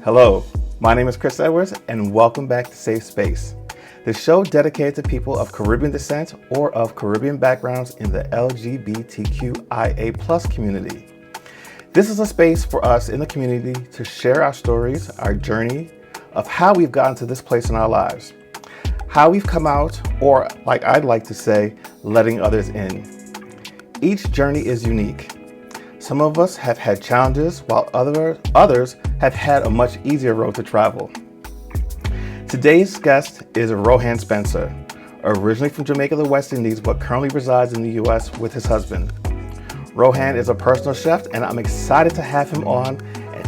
Hello, my name is Chris Edwards, and welcome back to Safe Space, the show dedicated to people of Caribbean descent or of Caribbean backgrounds in the LGBTQIA+ community. This is a space for us in the community to share our stories, our journey of how we've gotten to this place in our lives, how we've come out, or like I'd like to say, letting others in. Each journey is unique. Some of us have had challenges, while others have had a much easier road to travel. Today's guest is Rohan Spencer, originally from Jamaica, the West Indies, but currently resides in the US with his husband. Rohan is a personal chef, and I'm excited to have him on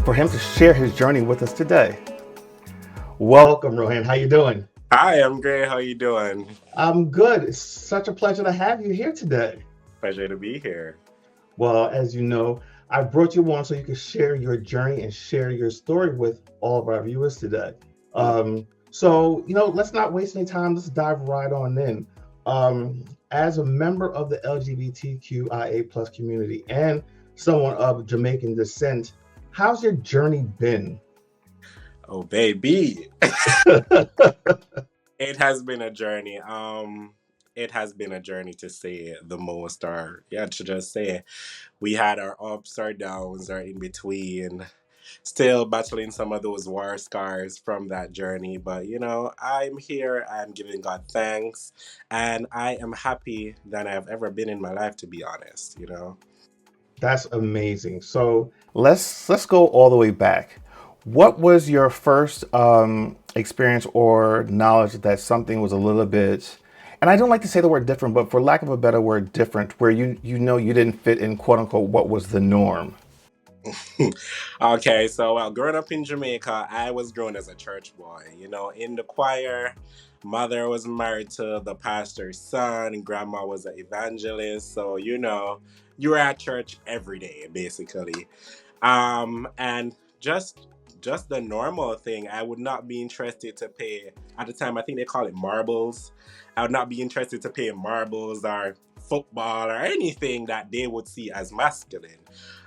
for him to share his journey with us today. Welcome, Rohan. How you doing? Hi, I'm great. How you doing? I'm good. It's such a pleasure to have you here today. Pleasure to be here. Well, as you know, I brought you on so you can share your journey and share your story with all of our viewers today. So, let's not waste any time. Let's dive right on in. As a member of the LGBTQIA+ community and someone of Jamaican descent, how's your journey been? Oh, baby. It has been a journey. It has been a journey to say the most, or to just say we had our ups, our downs, our in between, still battling some of those war scars from that journey. But I'm here, I'm giving God thanks, and I am happy than I've ever been in my life, to be honest. That's amazing. So let's go all the way back. What was your first experience or knowledge that something was a little bit, and I don't like to say the word different, but for lack of a better word, different, where you didn't fit in, quote unquote, what was the norm? Okay, so growing up in Jamaica, I was grown as a church boy, in the choir. Mother was married to the pastor's son, grandma was an evangelist, so you were at church every day, basically. And just the normal thing. I would not be interested to pay, at the time I think they call it marbles. I would not be interested to pay marbles or football or anything that they would see as masculine.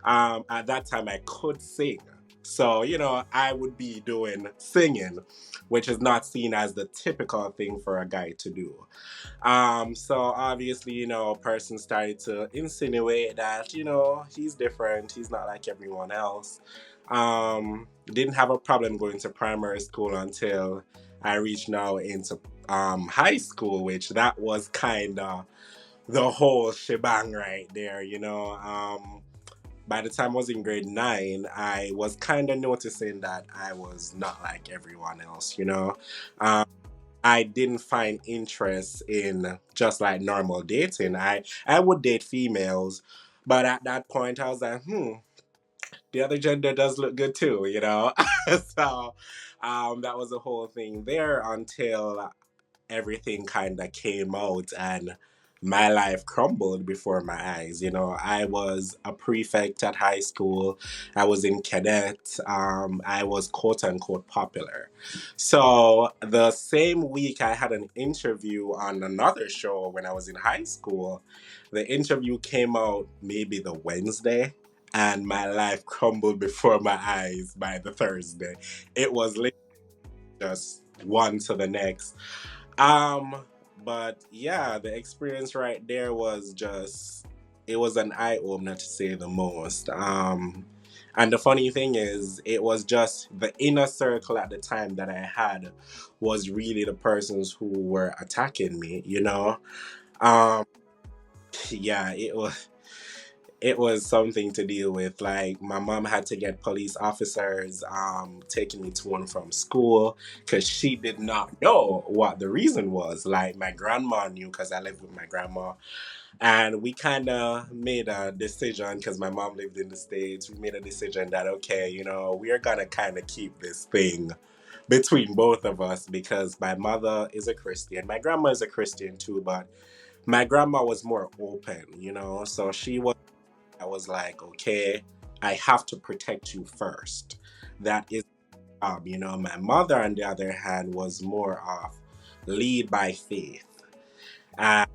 At that time I could sing. So, I would be doing singing, which is not seen as the typical thing for a guy to do. So obviously, a person started to insinuate that, he's different, he's not like everyone else. Didn't have a problem going to primary school until I reached now into high school, which that was kind of the whole shebang right there, By the time I was in grade 9, I was kind of noticing that I was not like everyone else, Um, I didn't find interest in just like normal dating. I would date females, but at that point I was like, the other gender does look good too, So that was the whole thing there until everything kind of came out and my life crumbled before my eyes. I was a prefect at high school. I was in cadet. I was quote unquote popular. So the same week I had an interview on another show when I was in high school. The interview came out maybe the Wednesday, and my life crumbled before my eyes by the Thursday. It was literally just one to the next. But yeah, the experience right there was it was an eye-opener to say the most. And the funny thing is, it was just the inner circle at the time that I had was really the persons who were attacking me, Um, yeah, it was something to deal with. Like, my mom had to get police officers taking me to and from school because she did not know what the reason was. Like, my grandma knew because I lived with my grandma. And we kind of made a decision because my mom lived in the States. We made a decision that, okay, we are going to kind of keep this thing between both of us because my mother is a Christian. My grandma is a Christian too, but my grandma was more open, so I was like, okay, I have to protect you first. That is my mother, on the other hand, was more of lead by faith. And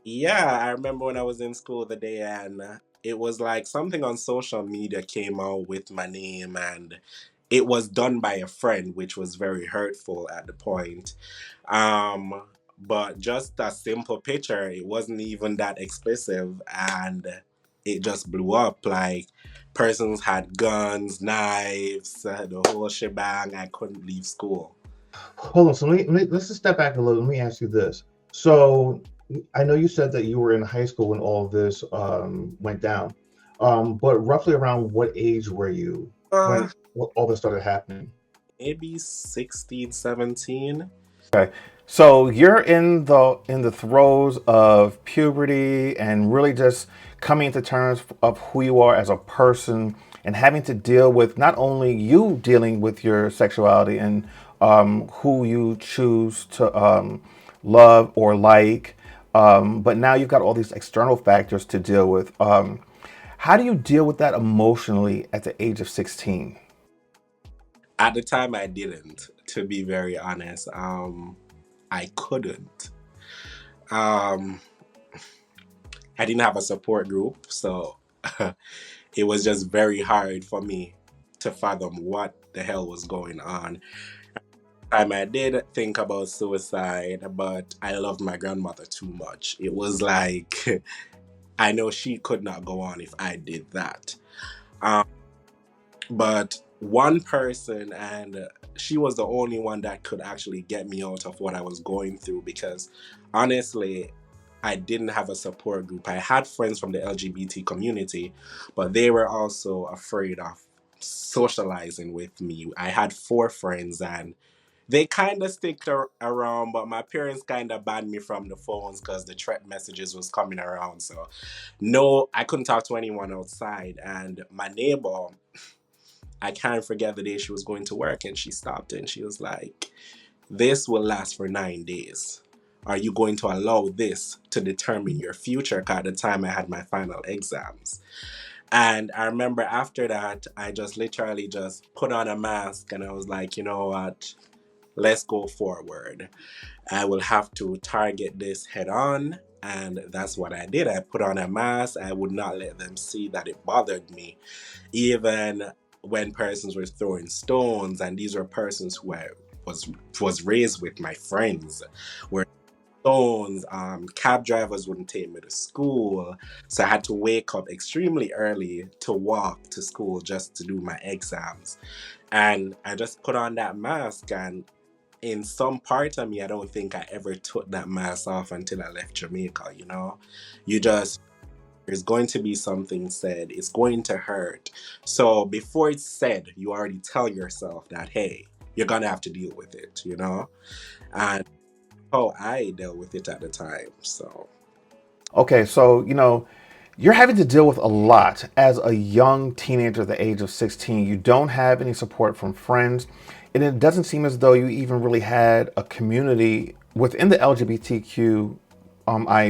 Yeah, I remember when I was in school the day, and it was like something on social media came out with my name, and it was done by a friend, which was very hurtful at the point. Um, but just a simple picture, it wasn't even that expressive, and it just blew up. Like persons had guns, knives, the whole shebang. I couldn't leave school. Hold on. So let's just step back a little. Let me ask you this. So I know you said that you were in high school when all of this went down, but roughly around what age were you Uh, when all this started happening? maybe 16, 17. Okay. So you're in the throes of puberty and really just coming to terms of who you are as a person and having to deal with not only you dealing with your sexuality and who you choose to love or like, but now you've got all these external factors to deal with. How do you deal with that emotionally at the age of 16? At the time, I didn't, to be very honest. I couldn't. Um, I didn't have a support group, so it was just very hard for me to fathom what the hell was going on. I did think about suicide, but I loved my grandmother too much. It was like I know she could not go on if I did that. Um, but one person, and she was the only one that could actually get me out of what I was going through, because honestly, I didn't have a support group. I had friends from the LGBT community, but they were also afraid of socializing with me. I had four friends, and they kind of stick around, but my parents kind of banned me from the phones because the threat messages was coming around. So no, I couldn't talk to anyone outside. And my neighbor, I can't forget the day she was going to work, and she stopped and she was like, "This will last for 9 days. Are you going to allow this to determine your future?" 'Cause at the time, I had my final exams. And I remember after that, I just literally just put on a mask and I was like, you know what? Let's go forward. I will have to target this head on. And that's what I did. I put on a mask. I would not let them see that it bothered me. Even when persons were throwing stones, and these were persons who I was raised with, my friends were stones. Cab drivers wouldn't take me to school, so I had to wake up extremely early to walk to school just to do my exams. And I just put on that mask, and in some part of me, I don't think I ever took that mask off until I left Jamaica. You just, there's going to be something said, it's going to hurt. So before it's said, you already tell yourself that, hey, you're gonna have to deal with it. And how I dealt with it at the time. So Okay, so you're having to deal with a lot as a young teenager at the age of 16. You don't have any support from friends, and it doesn't seem as though you even really had a community within the LGBTQIA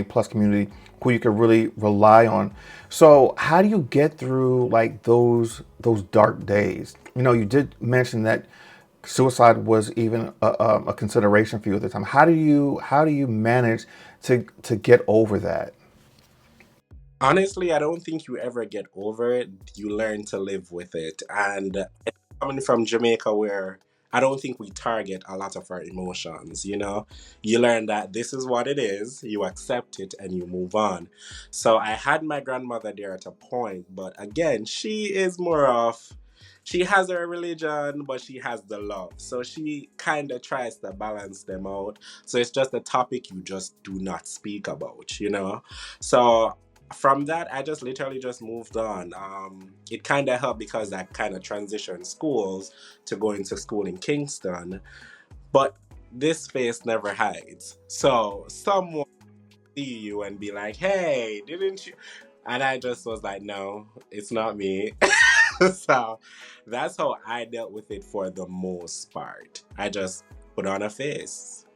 plus community who you could really rely on. So how do you get through like those dark days? You did mention that suicide was even a consideration for you at the time. How do you manage to get over that? honestly, I don't think you ever get over it. You learn to live with it. And coming from Jamaica, where I don't think we target a lot of our emotions. You learn that this is what it is, you accept it, and you move on. So I had my grandmother there at a point, but again, she is more of, she has her religion, but she has the love. So she kind of tries to balance them out. So it's just a topic you just do not speak about. So from that, I just literally just moved on. It kind of helped because I kind of transitioned schools to going to school in Kingston, but this face never hides. So someone see you and be like, "Hey, didn't you?" And I just was like, "No, it's not me." So that's how I dealt with it for the most part. I just put on a face.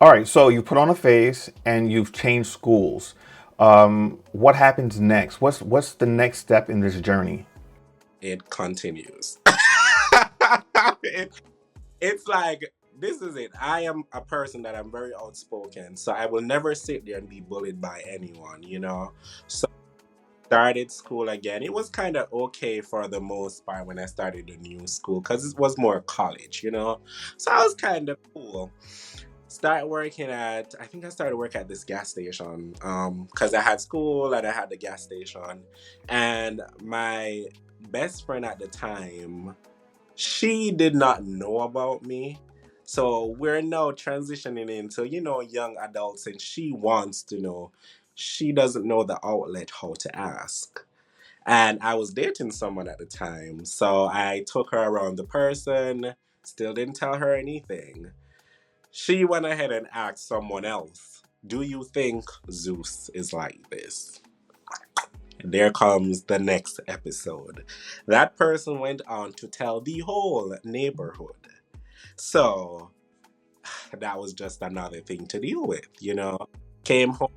All right, so you put on a face and you've changed schools. What happens next? What's the next step in this journey? It continues. It, it's like this is it. I am a person that I'm very outspoken, so I will never sit there and be bullied by anyone, you know. So started school again. It was kind of okay for the most part when I started the new school because it was more college, you know. So I was kind of cool. Start working at I think I started work at this gas station because I had school and I had the gas station, and my best friend at the time, she did not know about me. So we're now transitioning into, you know, young adults, and she wants to know. She doesn't know the outlet how to ask. And I was dating someone at the time. So I took her around the person, still didn't tell her anything. She went ahead and asked someone else, "Do you think Zeus is like this?" There comes the next episode. That person went on to tell the whole neighborhood. So that was just another thing to deal with, you know. Came home.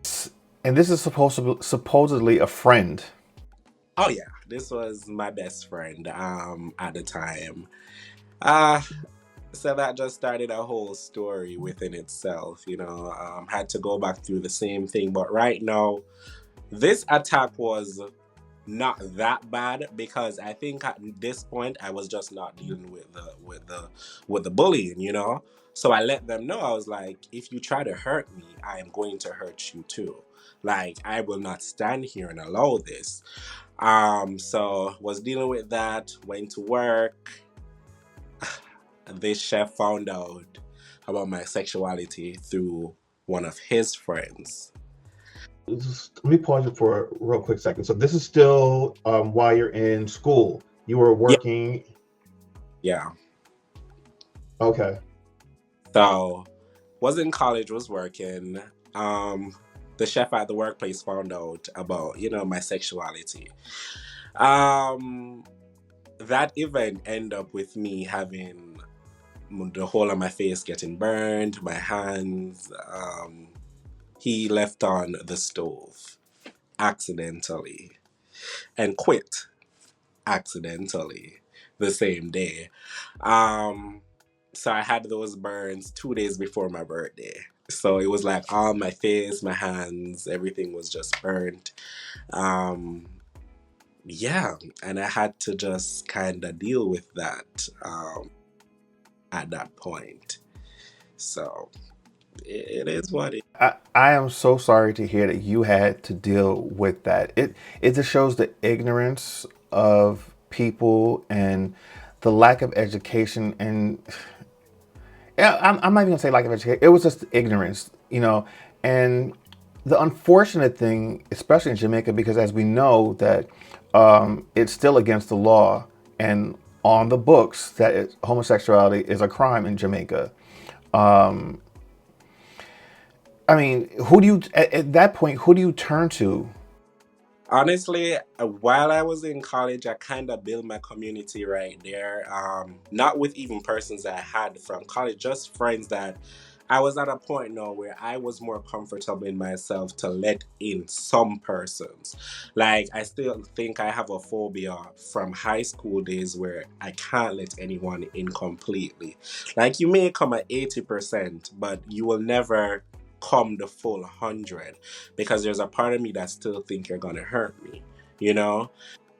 And this is supposedly a friend. Oh yeah, this was my best friend at the time. Uh so that just started a whole story within itself, you know. Had to go back through the same thing, but right now this attack was not that bad because I think at this point I was just not dealing with the bullying, you know. So I let them know, I was like, if you try to hurt me, I am going to hurt you too. Like, I will not stand here and allow this. So was dealing with that, went to work. This chef found out about my sexuality through one of his friends. Let me pause it for a real quick second. So this is still while you're in school. You were Yeah, working. yeah. Okay. So was in college, was working. Um, the chef at the workplace found out about, you know, my sexuality. Um, that event ended up with me having the whole of my face getting burned, my hands. He left on the stove accidentally and quit accidentally the same day. Um, so I had those burns 2 days before my birthday. So it was like all my face, my hands, everything was just burnt. Um, yeah, and I had to just kind of deal with that at that point. So it is what it. I am so sorry to hear that you had to deal with that. It just shows the ignorance of people and the lack of education. And yeah, I'm not even gonna say lack of education. It was just ignorance, you know. And the unfortunate thing, especially in Jamaica, because as we know that it's still against the law and on the books that homosexuality is a crime in Jamaica. Um, I mean, who do you at that point? Who do you turn to? Honestly, while I was in college, I kind of built my community right there. Not with even persons that I had from college, just friends that I was at a point now where I was more comfortable in myself to let in some persons. Like, I still think I have a phobia from high school days where I can't let anyone in completely. Like, you may come at 80%, but you will never come the full 100 because there's a part of me that still think you're gonna hurt me, you know?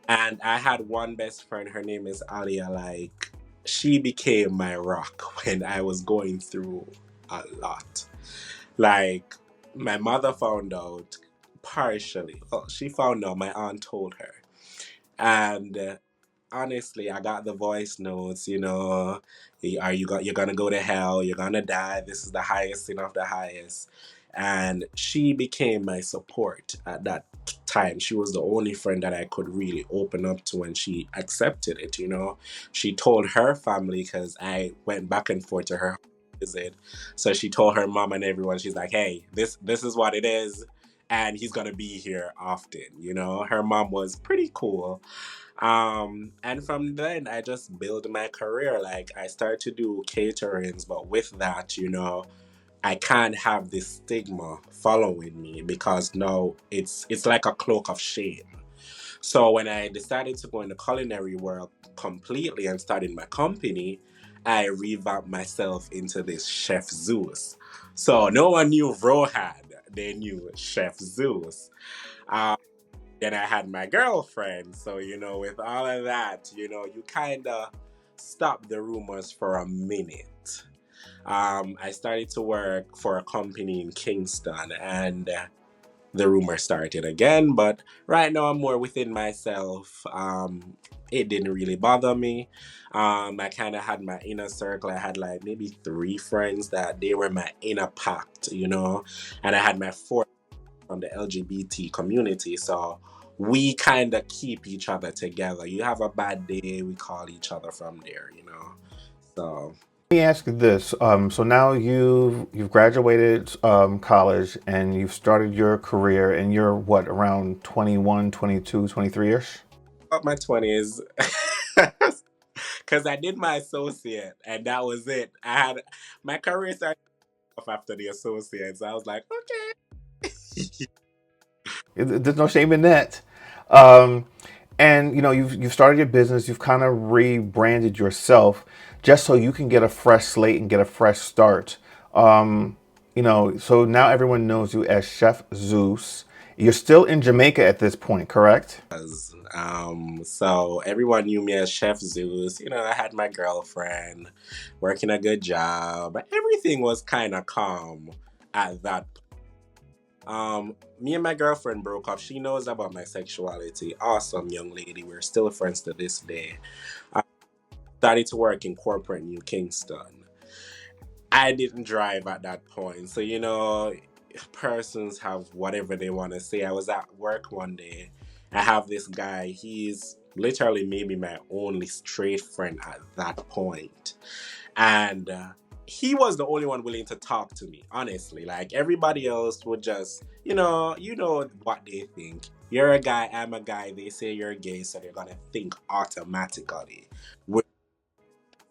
And I had one best friend, her name is Alia, like, she became my rock when I was going through a lot. Like, my mother found out partially. Well, she found out, my aunt told her. And honestly, I got the voice notes, you know, you're gonna go to hell, you're gonna die, this is the highest sin of the highest. And she became my support at that time. She was the only friend that I could really open up to, and she accepted it, you know. She told her family because I went back and forth to her visit. So she told her mom and everyone, she's like, hey, this is what it is, and he's gonna be here often, you know. Her mom was pretty cool. And from then I just built my career. Like, I started to do caterings, but with that, you know, I can't have this stigma following me because now it's like a cloak of shame. So when I decided to go in the culinary world completely and started my company, I revamped myself into this Chef Zeus. So no one knew Rohan, they knew Chef Zeus. Um, then I had my girlfriend. So, with all of that, you kind of stop the rumors for a minute. I started to work for a company in Kingston, and the rumor started again. But right now, I'm more within myself. It didn't really bother me. I kind of had my inner circle. I had like maybe three friends that they were my inner pact, and I had my four from the LGBT community. So we kind of keep each other together. You have a bad day, we call each other from there. So Let me ask you this. So now you've graduated college and you've started your career and you're what, around 21, 22, 23-ish? up my 20s. Because I did my associate and that was it. I had my career started off after the associate. So I was like, okay. There's no shame in that. Um, and you've started your business. You've kind of rebranded yourself just so you can get a fresh slate and get a fresh start. So now everyone knows you as Chef Zeus. You're still in Jamaica at this point, correct? So everyone knew me as Chef Zeus. I had my girlfriend, working a good job. Everything was kind of calm at that. Me and my girlfriend broke up. She knows about my sexuality. Awesome young lady. We're still friends to this day. I started to work in corporate New Kingston. I didn't drive at that point. So, persons have whatever they want to say. I was at work one day. I have this guy. He's literally maybe my only straight friend at that point. And he was the only one willing to talk to me, honestly. Like everybody else would just, what they think. You're a guy, I'm a guy. They say you're gay, so they're going to think automatically.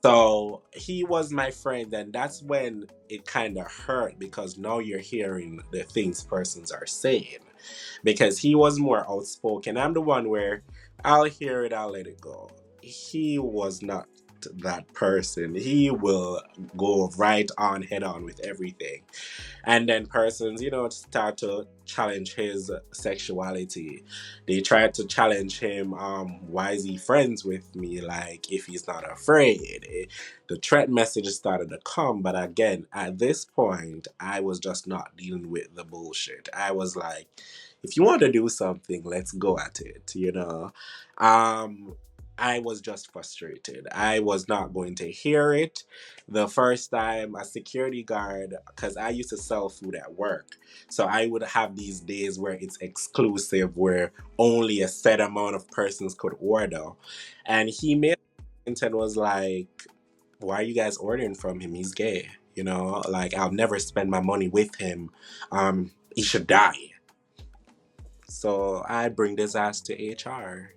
So he was my friend, and that's when it kind of hurt because now you're hearing the things persons are saying. Because he was more outspoken. I'm the one where I'll hear it, I'll let it go. He was not that person. He will go right on head on with everything. And then persons, start to challenge his sexuality. They tried to challenge him, why is he friends with me? Like, if he's not afraid. The threat messages started to come. But again, at this point, I was just not dealing with the bullshit. I was like, if you want to do something, let's go at it. I was just frustrated. I was not going to hear it. The first time a security guard, because I used to sell food at work, so I would have these days where it's exclusive, where only a set amount of persons could order. And he made it and was like, why are you guys ordering from him? He's gay. Like I'll never spend my money with him. He should die. So I bring this ass to HR.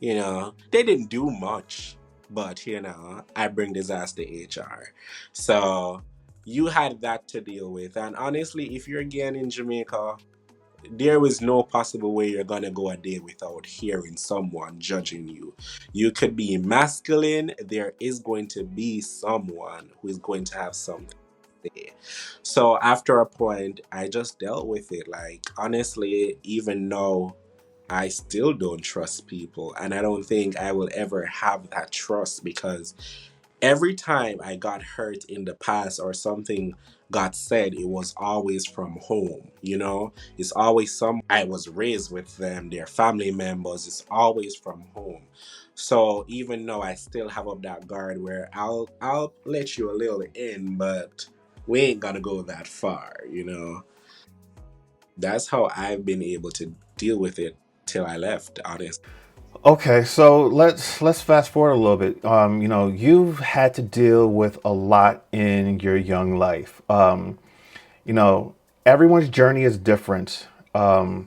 They didn't do much, but I bring this ass to HR. So you had that to deal with. And honestly, if you're again in Jamaica, there is no possible way you're gonna go a day without hearing someone judging you. You could be masculine, there is going to be someone who is going to have something to say. So after a point, I just dealt with it. Like honestly, even though I still don't trust people, and I don't think I will ever have that trust because every time I got hurt in the past or something got said, it was always from home. It's always I was raised with them, their family members, it's always from home. So even though I still have up that guard where I'll let you a little in, but we ain't gonna go that far. That's how I've been able to deal with it till I left, honestly. Okay, so let's fast forward a little bit. You've had to deal with a lot in your young life. You know, Everyone's journey is different. I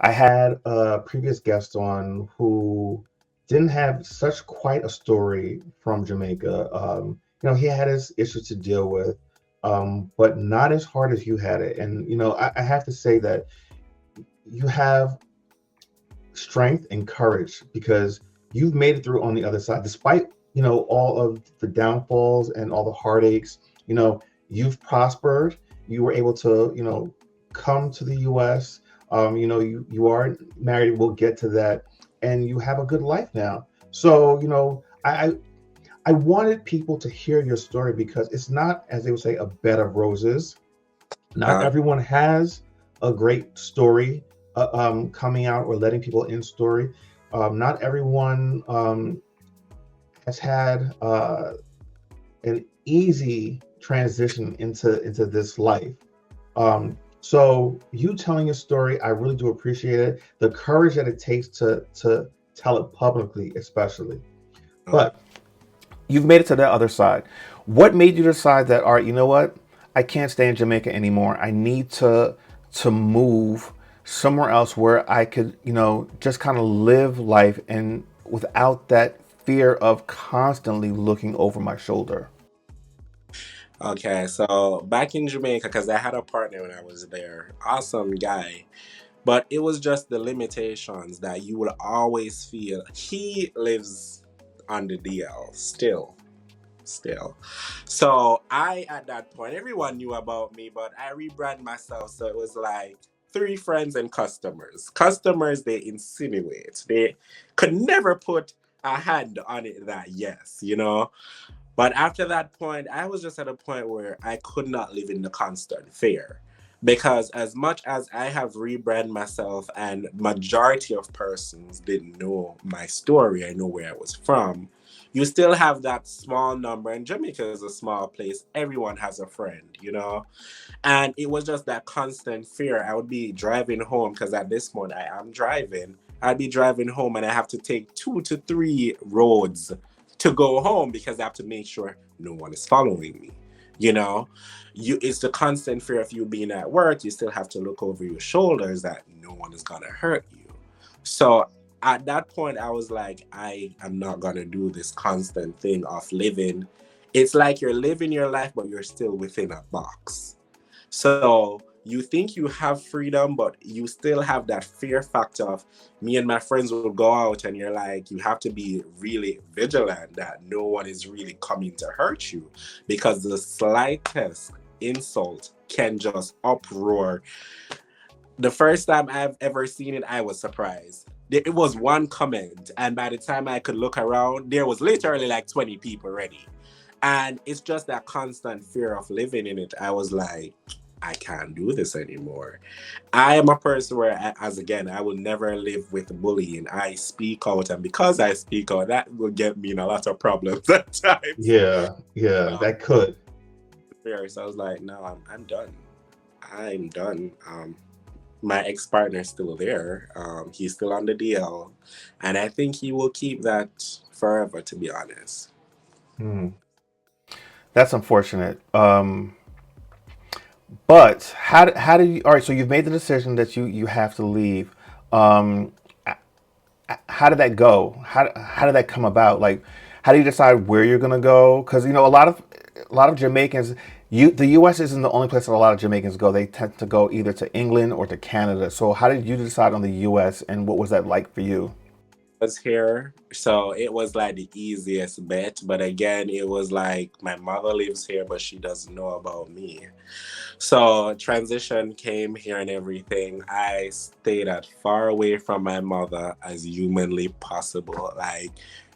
had a previous guest on who didn't have such quite a story from Jamaica. He had his issues to deal with, but not as hard as you had it. And I have to say that you have strength and courage because you've made it through on the other side, despite all of the downfalls and all the heartaches. You've prospered. You were able to, come to the U.S. You are married. We'll get to that, and you have a good life now. So, I wanted people to hear your story because it's not, as they would say, a bed of roses. Not Uh, everyone has a great story coming out or letting people in story. Not everyone has had an easy transition into this life. So you telling your story, I really do appreciate it. The courage that it takes to tell it publicly, especially. uh, But you've made it to the other side. What made you decide that, all right, you know what? I can't stay in Jamaica anymore. I need to move somewhere else where I could, just kind of live life and without that fear of constantly looking over my shoulder. okay, so back in Jamaica, because I had a partner when I was there, awesome guy. But it was just the limitations that you will always feel. He lives on the DL still. So I, at that point, everyone knew about me, but I rebrand myself. So it was like three friends and customers. Customers, they insinuate. They could never put a hand on it that yes. But after that point, I was just at a point where I could not live in the constant fear. Because as much as I have rebranded myself and majority of persons didn't know my story, I know where I was from, you still have that small number. And Jamaica is a small place. Everyone has a friend. And it was just that constant fear. I would be driving home because at this point I am driving. I'd be driving home and I have to take 2 to 3 roads to go home because I have to make sure no one is following me. You know, it's the constant fear of you being at work. You still have to look over your shoulders that no one is gonna hurt you. So at that point, I was like, I am not gonna do this constant thing of living. It's like you're living your life, but you're still within a box. So you think you have freedom, but you still have that fear factor of me and my friends will go out and you're like, you have to be really vigilant that no one is really coming to hurt you because the slightest insult can just uproar. The first time I've ever seen it, I was surprised. It was one comment, and by the time I could look around, there was literally like 20 people ready. And it's just that constant fear of living in it. I was like, I can't do this anymore. I am a person where, as again, I will never live with bullying. I speak out, and because I speak out, that will get me in a lot of problems at times. Yeah, Um, that could. so I was like, no, I'm done. I'm done. My ex partner's still there. He's still on the DL, and I think he will keep that forever. To be honest. Hmm. That's unfortunate. But how do you? All right, so you've made the decision that you have to leave. Um, how did that go? How did that come about? Like, how do you decide where you're gonna go? Because a lot of Jamaicans, the U.S. isn't the only place that a lot of Jamaicans go. They tend to go either to England or to Canada. So how did you decide on the U.S. and what was that like for you? Was here, so it was like the easiest bet. But again, it was like my mother lives here, but she doesn't know about me. So transition came here and everything. I stayed as far away from my mother as humanly possible. Like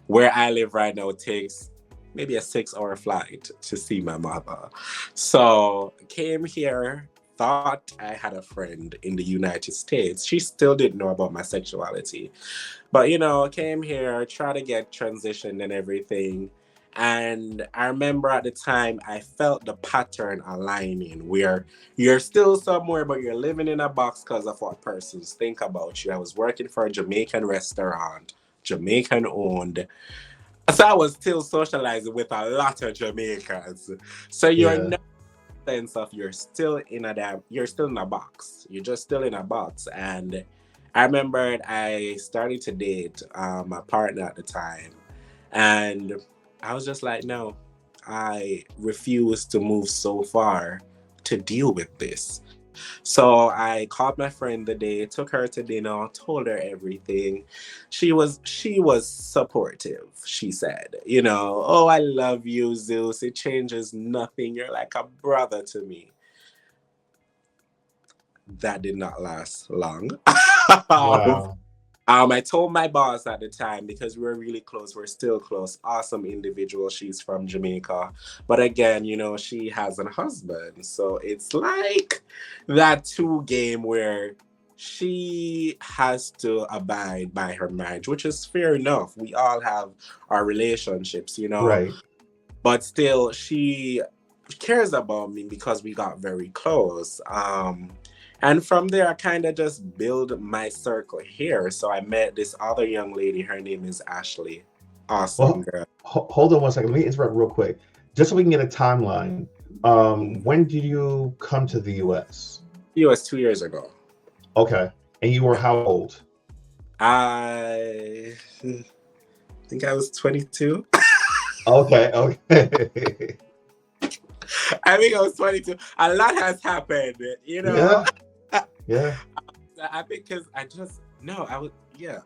where I live right now takes maybe a 6 hour flight to see my mother. So came here, thought I had a friend in the United States. She still didn't know about my sexuality. But came here, tried to get transitioned and everything. And I remember at the time I felt the pattern aligning where you're still somewhere, but you're living in a box because of what persons think about you. I was working for a Jamaican restaurant, Jamaican owned. So I was still socializing with a lot of Jamaicans. So you're Yeah. no sense of you're still in a box. You're just still in a box. And I remembered I started to date my partner at the time. And I was just like, no, I refuse to move so far to deal with this. So I called my friend the day, took her to dinner, told her everything. She was supportive. She said, "Oh, I love you, Zeus. It changes nothing. You're like a brother to me." That did not last long. Wow. I told my boss at the time because we were really close. We're still close. Awesome individual. She's from Jamaica. But again, she has a husband. So it's like that two game where she has to abide by her marriage, which is fair enough. We all have our relationships. Right. But still, she cares about me because we got very close. And from there, I kind of just build my circle here. So I met this other young lady. Her name is Ashley. Awesome Well, girl. hold on one second. Let me interrupt real quick, just so we can get a timeline. When did you come to the U.S.? It was 2 years ago. Okay, and you were how old? I think I was 22. Okay, okay. I think I was 22. A lot has happened. Yeah, yeah. I think because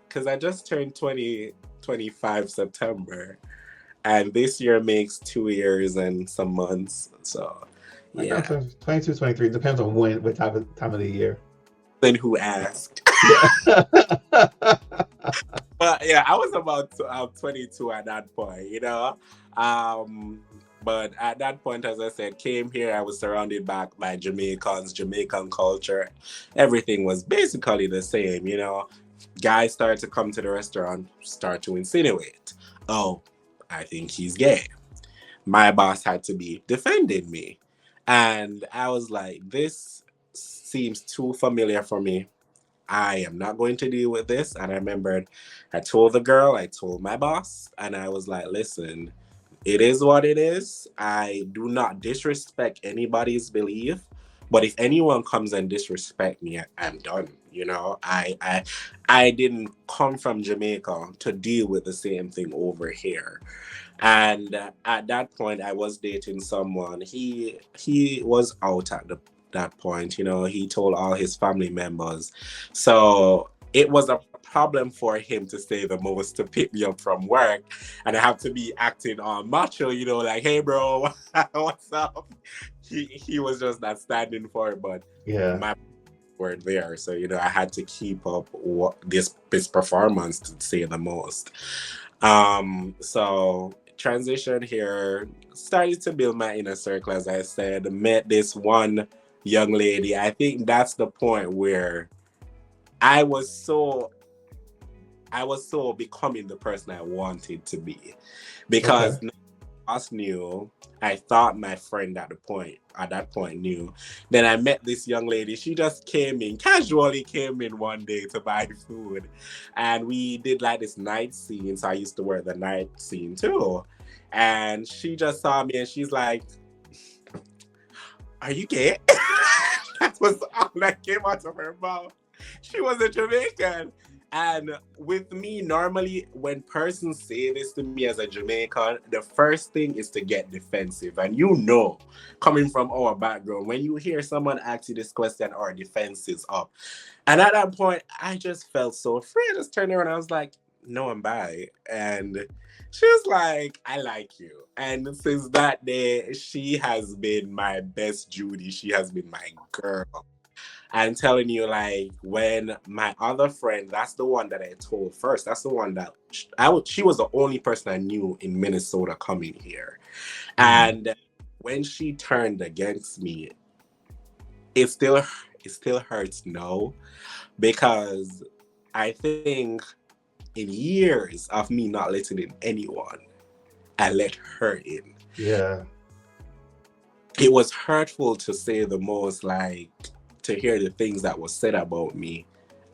because I just turned 25 September. And this year makes 2 years and some months. So, I got yeah. 22, 23. Depends on what time of the year. Then who asked? Yeah. But yeah, I was about 22 at that point. But at that point, as I said, came here, I was surrounded back by Jamaicans, Jamaican culture. Everything was basically the same. Guys started to come to the restaurant, start to insinuate, "Oh, I think he's gay." My boss had to be defending me. And I was like, this seems too familiar for me. I am not going to deal with this. And I remembered I told the girl, I told my boss, and I was like, listen, it is what it is. I do not disrespect anybody's belief. But if anyone comes and disrespect me, I'm done. I didn't come from Jamaica to deal with the same thing over here. And at that point, I was dating someone. He was out at that point. He told all his family members. So it was a problem for him to say the most to pick me up from work, and I have to be acting all macho. Like, hey, bro, what's up? He was just not standing for it, but Yeah. my were there. So I had to keep up this performance to say the most. So transition here, started to build my inner circle, as I said, met this one young lady. I think that's the point where I was so becoming the person I wanted to be, because Okay. boss knew. I thought my friend at that point knew. Then I met this young lady. She just casually came in one day to buy food. And we did like this night scene. So I used to work the night scene too. And she just saw me and she's like, "Are you gay?" That was all that came out of her mouth. She was a Jamaican. And with me, normally, when persons say this to me as a Jamaican, the first thing is to get defensive. And coming from our background, when you hear someone ask you this question, our defense is up. And at that point, I just felt so free. I just turned around and I was like, "No, I'm bi." And she was like, "I like you." And since that day, she has been my best Judy. She has been my girl. I'm telling you, like, when my other friend, that's the one that I told first. That's the one that she was the only person I knew in Minnesota coming here. And when she turned against me, it still hurts now, because I think in years of me not letting in anyone, I let her in. Yeah. It was hurtful to say the most, like, to hear the things that was said about me.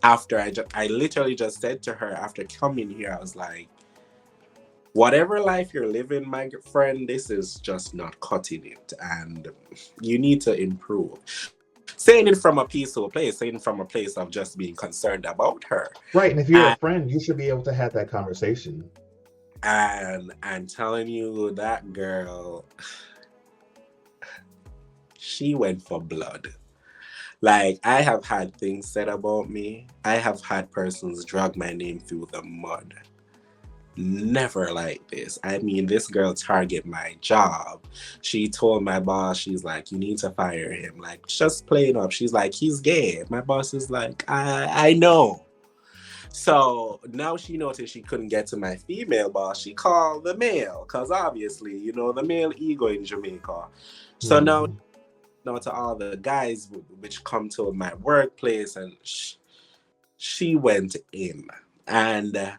After I literally just said to her after coming here, I was like, whatever life you're living, my friend, this is just not cutting it, and you need to improve. Saying it from a peaceful place, saying it from a place of just being concerned about her. Right. And if you're a friend, you should be able to have that conversation. And I'm telling you, that girl, she went for blood. Like, I have had things said about me. I have had persons drag my name through the mud. Never like this. I mean, this girl target my job. She told my boss, she's like, you need to fire him. Like, just playing up. She's like, he's gay. My boss is like, I know. So now she noticed she couldn't get to my female boss. She called the male, because obviously, the male ego in Jamaica. So Mhm. now to all the guys which come to my workplace, and she went in. And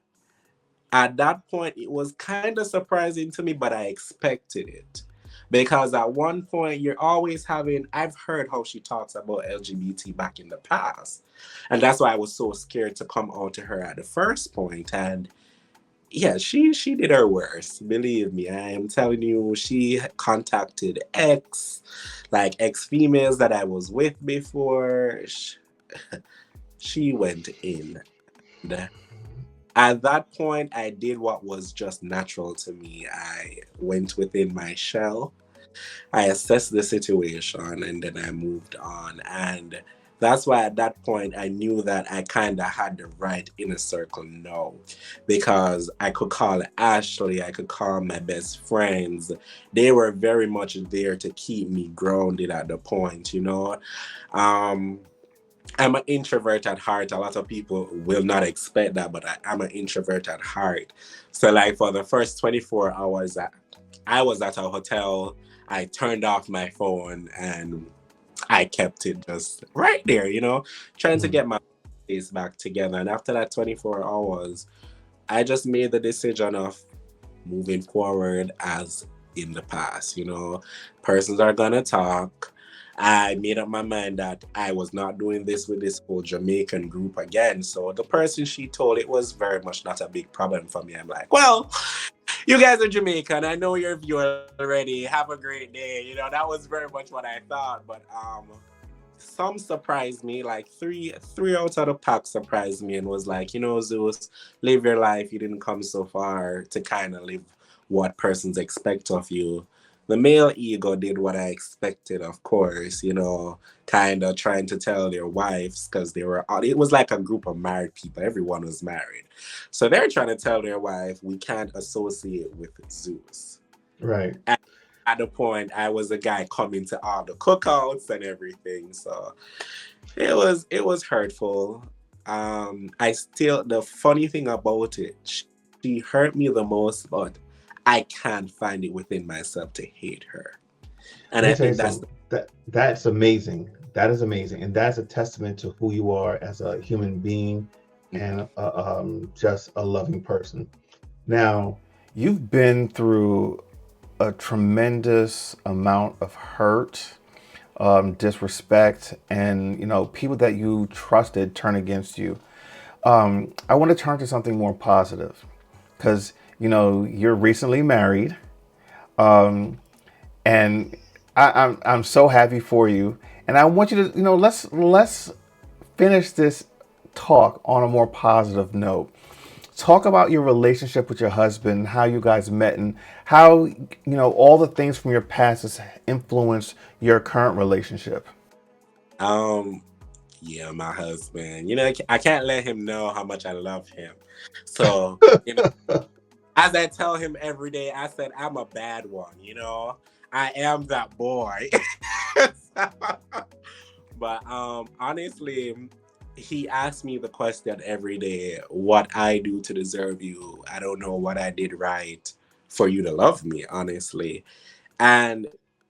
at that point, it was kind of surprising to me, but I expected it. Because at one point, you're always having, I've heard how she talks about LGBT back in the past. And that's why I was so scared to come out to her at the first point. And yeah, she did her worst. Believe me, I am telling you, she contacted ex females that I was with before. She went in. At that point, I did what was just natural to me. I went within my shell. I assessed the situation and then I moved on. And that's why at that point I knew that I kind of had the right inner circle now, because I could call Ashley, I could call my best friends. They were very much there to keep me grounded at the point. Um, I'm an introvert at heart. A lot of people will not expect that, but I'm an introvert at heart. So, like, for the first 24 hours, I was at a hotel. I turned off my phone and I kept it just right there, trying to Mhm. get my face back together. And after that 24 hours, I just made the decision of moving forward as in the past. Persons are gonna talk. I made up my mind that I was not doing this with this whole Jamaican group again. So the person she told, it was very much not a big problem for me. I'm like, well, you guys are Jamaican. I know your view already. Have a great day. That was very much what I thought. But some surprised me. Like three out of the pack surprised me and was like, Zeus, live your life. You didn't come so far to kind of live what persons expect of you. The male ego did what I expected, of course, kind of trying to tell their wives, because it was like a group of married people. Everyone was married. So they're trying to tell their wife, we can't associate with Zeus. Right. At the point, I was the guy coming to all the cookouts and everything. So it was hurtful. I still, the funny thing about it, she hurt me the most, but I can't find it within myself to hate her. And Let I me tell you think that's something. That's amazing. That is amazing, and that's a testament to who you are as a human being and just a loving person. Now, you've been through a tremendous amount of hurt, disrespect, and people that you trusted turn against you. I want to turn to something more positive because you're recently married, and I'm so happy for you. And I want you to let's finish this talk on a more positive note. Talk about your relationship with your husband, how you guys met, and how all the things from your past has influenced your current relationship. um yeah, my husband. I can't let him know how much I love him. So, as I tell him every day, I said I'm a bad one. I am that boy. But honestly, he asks me the question every day, what I do to deserve you. I don't know what I did right for you to love me, honestly. And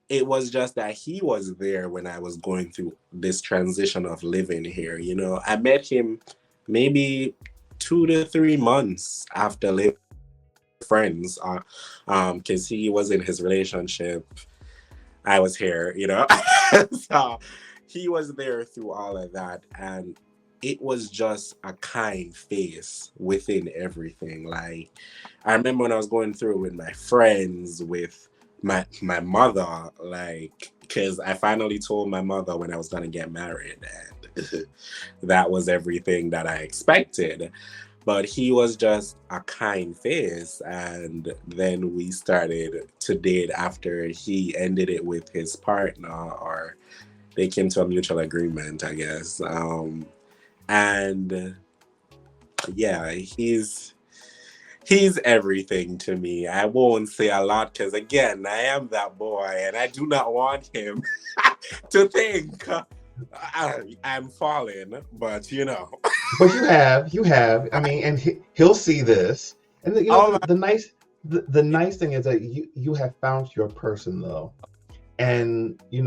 it was just that he was there when I was going through this transition of living here. I met him maybe 2 to 3 months after living friends, because he was in his relationship. I was here. So he was there through all of that. And it was just a kind face within everything. Like, I remember when I was going through with my friends, with my mother, like, because I finally told my mother when I was gonna get married, and that was everything that I expected. But he was just a kind face, and then we started to date after he ended it with his partner, or they came to a mutual agreement, I guess. And yeah, he's everything to me. I won't say a lot because again, I am that boy, and I do not want him to think I'm falling. But you know, But you have. I mean, and he'll see this. And oh my, the nice thing is that you have found your person though, and you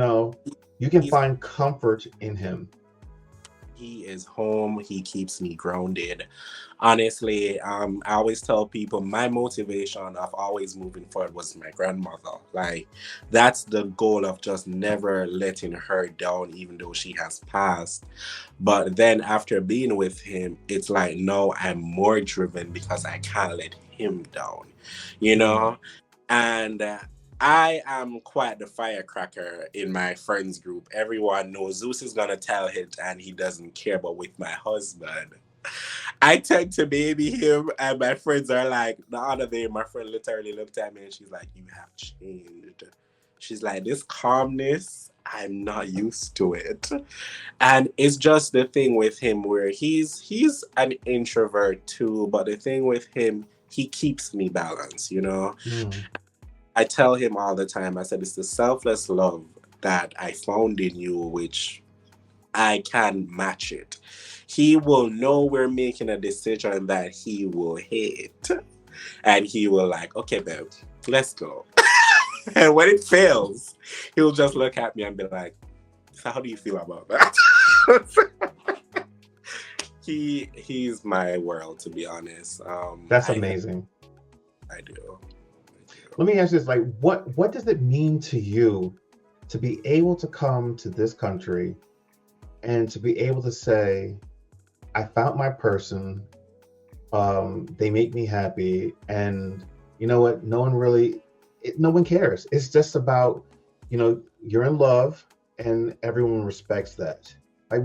can he's find comfort in him. he is home. He keeps me grounded. Honestly, I always tell people my motivation of always moving forward was my grandmother. Like, that's the goal of just never letting her down, even though she has passed. But then after being with him, it's like, no, I'm more driven because I can't let him down, you Mm. know? And I am quite the firecracker in my friends group. Everyone knows Zeus is gonna tell it and he doesn't care. But with my husband, I tend to baby him, and my friends are like, the other day, my friend literally looked at me and she's like, "You have changed." She's like, "This calmness, I'm not used to it." And it's just the thing with him where he's an introvert too, but the thing with him, he keeps me balanced, you know? Mm. I tell him all the time, I said, it's the selfless love that I found in you, which I can match it. He will know we're making a decision that he will hate. And he will like, okay, babe, let's go. And when it fails, he'll just look at me and be like, so how do you feel about that? He's my world, to be honest. That's amazing. I do. Let me ask you this: like, what does it mean to you to be able to come to this country and to be able to say, I found my person, they make me happy, and you know what, no one cares. It's just about, you're in love and everyone respects that, like,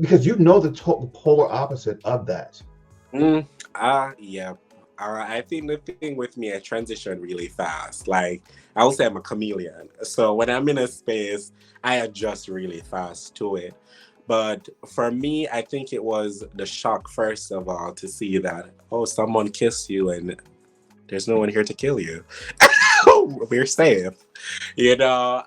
because the polar opposite of that. Yeah. I think the thing with me, I transition really fast. Like, I would say I'm a chameleon. So when I'm in a space, I adjust really fast to it. But for me, I think it was the shock, first of all, to see that, oh, someone kissed you and there's no one here to kill you. We're safe, but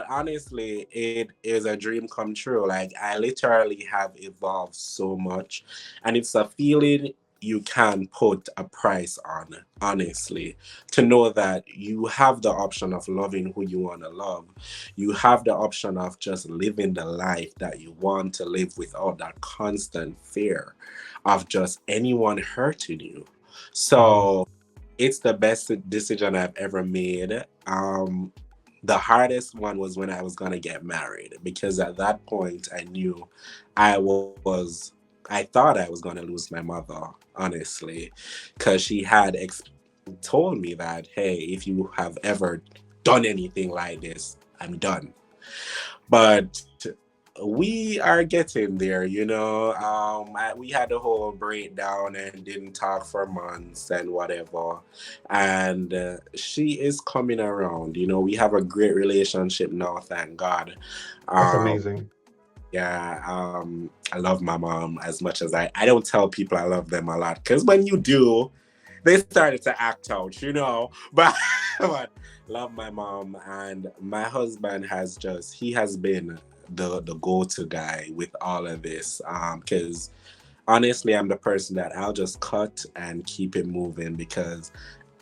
honestly, it is a dream come true. Like, I literally have evolved so much, and it's a feeling you can put a price on, honestly, to know that you have the option of loving who you want to love. You have the option of just living the life that you want to live without that constant fear of just anyone hurting you. Mhm. So it's the best decision I've ever made. The hardest one was when I was gonna get married, because at that point I knew I was, I thought I was gonna lose my mother, honestly, because she had told me that, hey, if you have ever done anything like this, I'm done. But we are getting there, we had a whole breakdown and didn't talk for months and whatever. And she is coming around. We have a great relationship now, thank God. That's Um, amazing. yeah, I love my mom as much as I don't tell people I love them a lot, because when you do, they started to act out. But, but love my mom, and my husband he has been the go-to guy with all of this. Because honestly, I'm the person that I'll just cut and keep it moving, because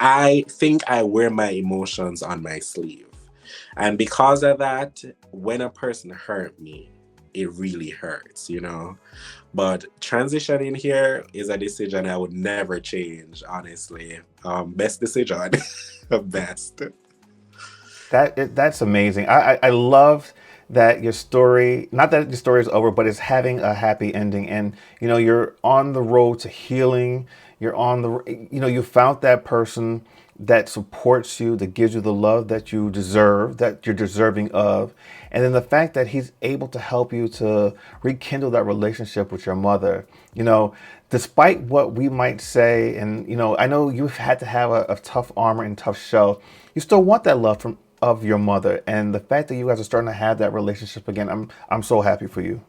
I think I wear my emotions on my sleeve. And because of that, when a person hurt me, it really hurts. But transitioning here is a decision I would never change, honestly. Best decision. Best. That's amazing. I love that your story, not that your story is over, but it's having a happy ending. And you're on the road to healing. You're on the, you found that person that supports you, that gives you the love that you deserve, that you're deserving of. And then the fact that he's able to help you to rekindle that relationship with your mother, despite what we might say, and I know you've had to have a tough armor and tough shell, you still want that love of your mother, and the fact that you guys are starting to have that relationship again, I'm so happy for you.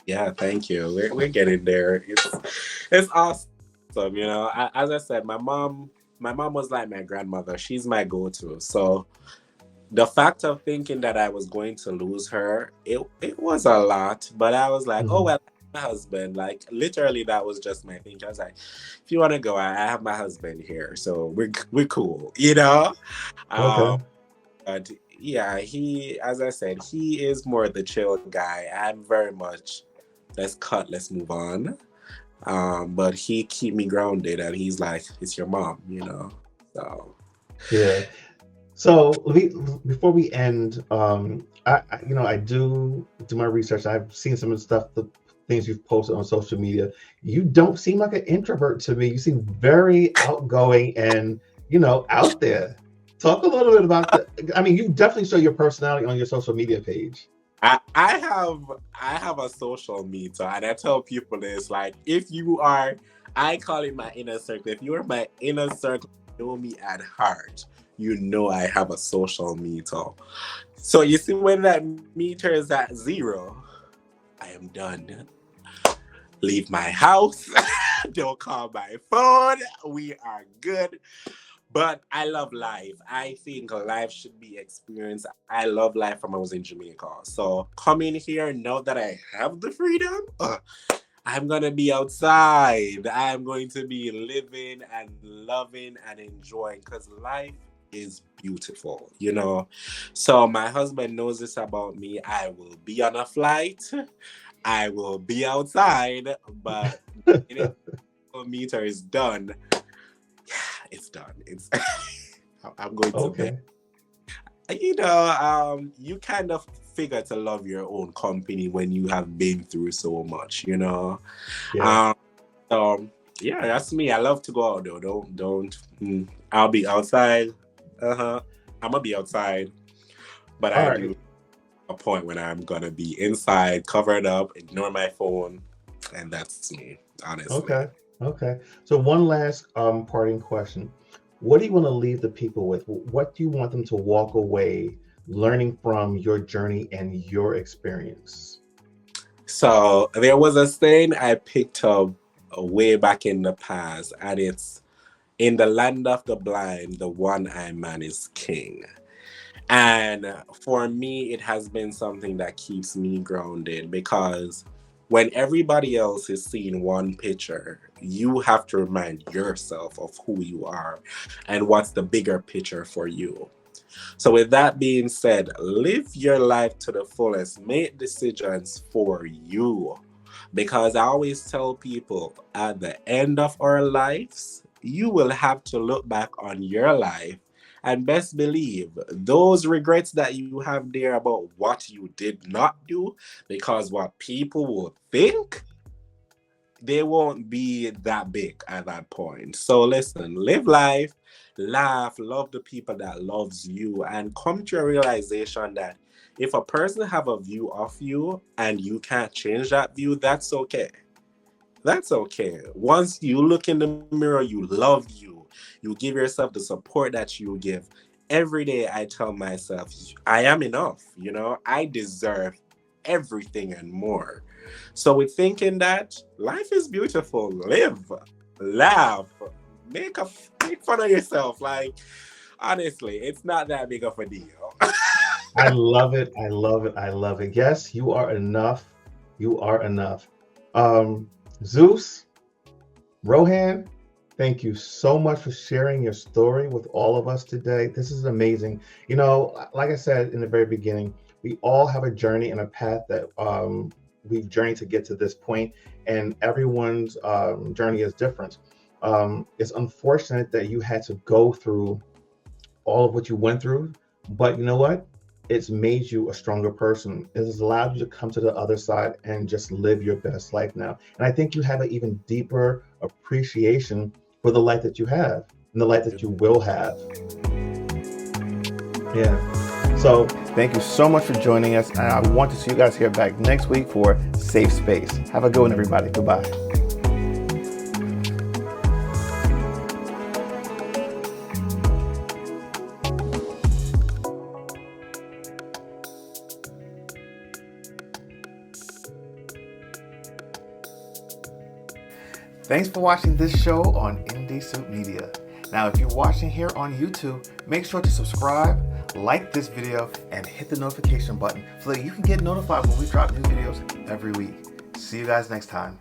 Yeah, thank you. We're getting there. It's awesome. As I said, my mom was like my grandmother. She's my go-to. So the fact of thinking that I was going to lose her, it was a lot. But I was like, oh Hmm. well, my husband. Like literally, that was just my thinking. I was like, if you want to go, I have my husband here, so we're cool. Okay. Um, but yeah, as I said, he is more the chill guy. I'm very much let's cut, let's move on. But he keep me grounded, and he's like, it's your mom. So Yeah. So before we end, I do my research. I've seen some of the stuff, the things you've posted on social media. You don't seem like an introvert to me. You seem very outgoing and out there. Talk a little bit about the. I mean, you definitely show your personality on your social media page. I have a social meter, and I tell people this, like, if you are, I call it my inner circle. If you are my inner circle, you know me at heart, you know I have a social meter. So you see, when that meter is at 0, I am done. Leave my house. Don't call my phone. We are good. But I love life. I think life should be experienced. I love life from when I was in Jamaica. So coming here, now that I have the freedom, I'm going to be outside. I'm going to be living and loving and enjoying, because life is beautiful. So my husband knows this about me. I will be on a flight. I will be outside, but the meter is done. It's done. I'm going to bed. Okay. You kind of figure to love your own company when you have been through so much. Yeah. Um, so yeah, that's me. I love to go out though. Don't. I'll be outside. I'm gonna be outside, but All I right. do a point when I'm gonna be inside, covered up, ignore my phone, and that's me, honestly. Okay. Okay. So one last parting question. What do you want to leave the people with? What do you want them to walk away learning from your journey and your experience? So there was a saying I picked up way back in the past, and it's, in the land of the blind, the one-eyed man is king. And for me, it has been something that keeps me grounded, because when everybody else is seeing one picture, you have to remind yourself of who you are and what's the bigger picture for you. So, with that being said, live your life to the fullest, make decisions for you. Because I always tell people, at the end of our lives, you will have to look back on your life, and best believe those regrets that you have there about what you did not do, because what people will think, they won't be that big at that point. So listen, live life, laugh, love the people that loves you, and come to a realization that if a person have a view of you and you can't change that view, that's okay. That's okay. Once you look in the mirror, you love you. You give yourself the support that you give. Every day I tell myself, I am enough. I deserve everything and more. So with thinking that life is beautiful, live, laugh, make fun of yourself. Like, honestly, it's not that big of a deal. I love it. I love it. I love it. Yes, you are enough. You are enough. Um, Zeus, Rohan, thank you so much for sharing your story with all of us today. This is amazing. Like I said in the very beginning, we all have a journey and a path that we've journeyed to get to this point, and everyone's journey is different. It's unfortunate that you had to go through all of what you went through, but you know what? It's made you a stronger person. It has allowed you to come to the other side and just live your best life now. And I think you have an even deeper appreciation for the life that you have and the life that you will have. Yeah. So thank you so much for joining us. And I want to see you guys here back next week for Safe Space. Have a good one, everybody. Goodbye. Thanks for watching this show on Indecent Media. Now, if you're watching here on YouTube, make sure to subscribe, like this video, and hit the notification button so that you can get notified when we drop new videos every week. See you guys next time.